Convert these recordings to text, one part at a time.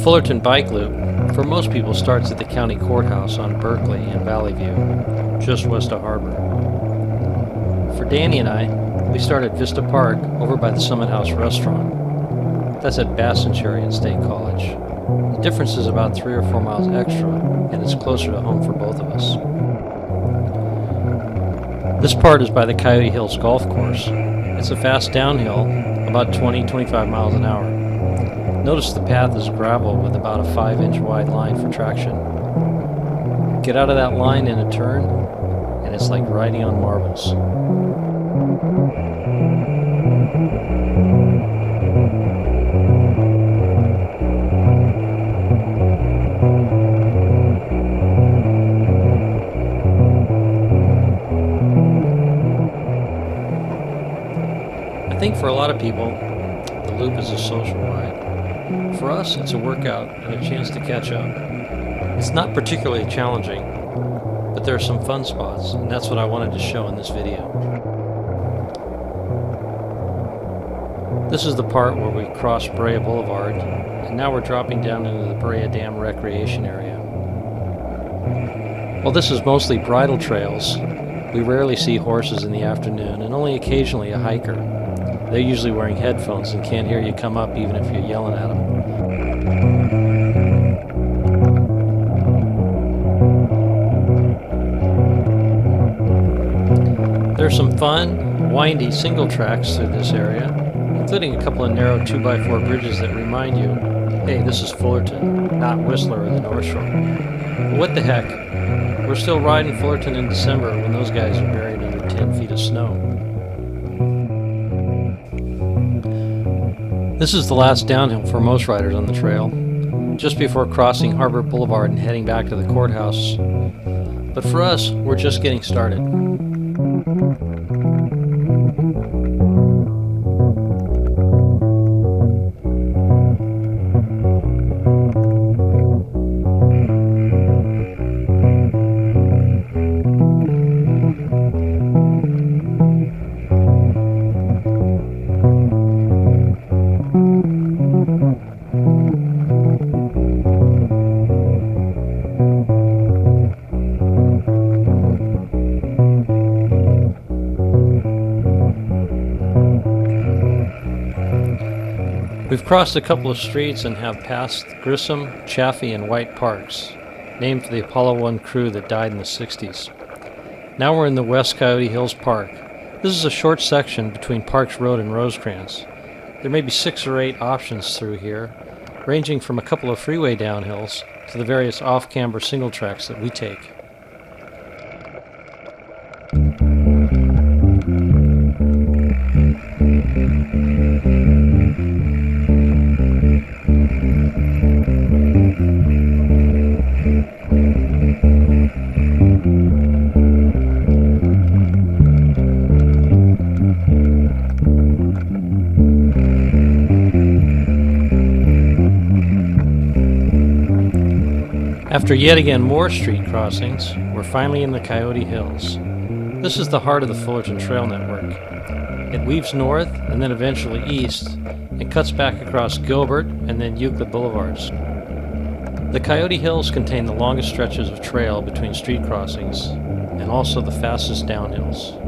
Fullerton bike loop, for most people, starts at the county courthouse on Berkeley in Valley View, just west of Harbor. For Danny and I, we start at Vista Park over by the Summit House restaurant. That's at Bass-and-Cherry and State College. The difference is about 3 or 4 miles extra, and it's closer to home for both of us. This part is by the Coyote Hills Golf Course. It's a fast downhill, about 20-25 miles an hour. Notice the path is gravel with about a 5-inch wide line for traction. Get out of that line in a turn, and it's like riding on marbles. I think for a lot of people, the loop is a social ride. For us, it's a workout and a chance to catch up. It's not particularly challenging, but there are some fun spots, and that's what I wanted to show in this video. This is the part where we cross Brea Boulevard, and now we're dropping down into the Brea Dam Recreation Area. While this is mostly bridle trails, we rarely see horses in the afternoon, and only occasionally a hiker. They're usually wearing headphones and can't hear you come up even if you're yelling at them. There's some fun, windy single tracks through this area, including a couple of narrow 2x4 bridges that remind you, hey, this is Fullerton, not Whistler or the North Shore. But what the heck? We're still riding Fullerton in December when those guys are buried under 10 feet of snow. This is the last downhill for most riders on the trail, just before crossing Harbor Boulevard and heading back to the courthouse. But for us, we're just getting started. We've crossed a couple of streets and have passed Grissom, Chaffee, and White Parks, named for the Apollo 1 crew that died in the 60s. Now we're in the West Coyote Hills Park. This is a short section between Parks Road and Rosecrans. There may be 6 or 8 options through here, ranging from a couple of freeway downhills to the various off-camber single tracks that we take. After yet again more street crossings, we're finally in the Coyote Hills. This is the heart of the Fullerton Trail Network. It weaves north and then eventually east and cuts back across Gilbert and then Euclid Boulevards. The Coyote Hills contain the longest stretches of trail between street crossings and also the fastest downhills.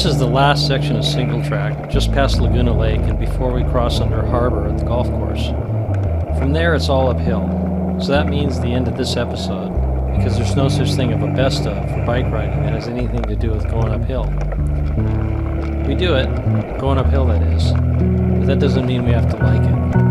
This is the last section of single track, just past Laguna Lake and before we cross under Harbor at the golf course. From there it's all uphill, so that means the end of this episode, because there's no such thing of a best of for bike riding that has anything to do with going uphill. We do it, going uphill that is, but that doesn't mean we have to like it.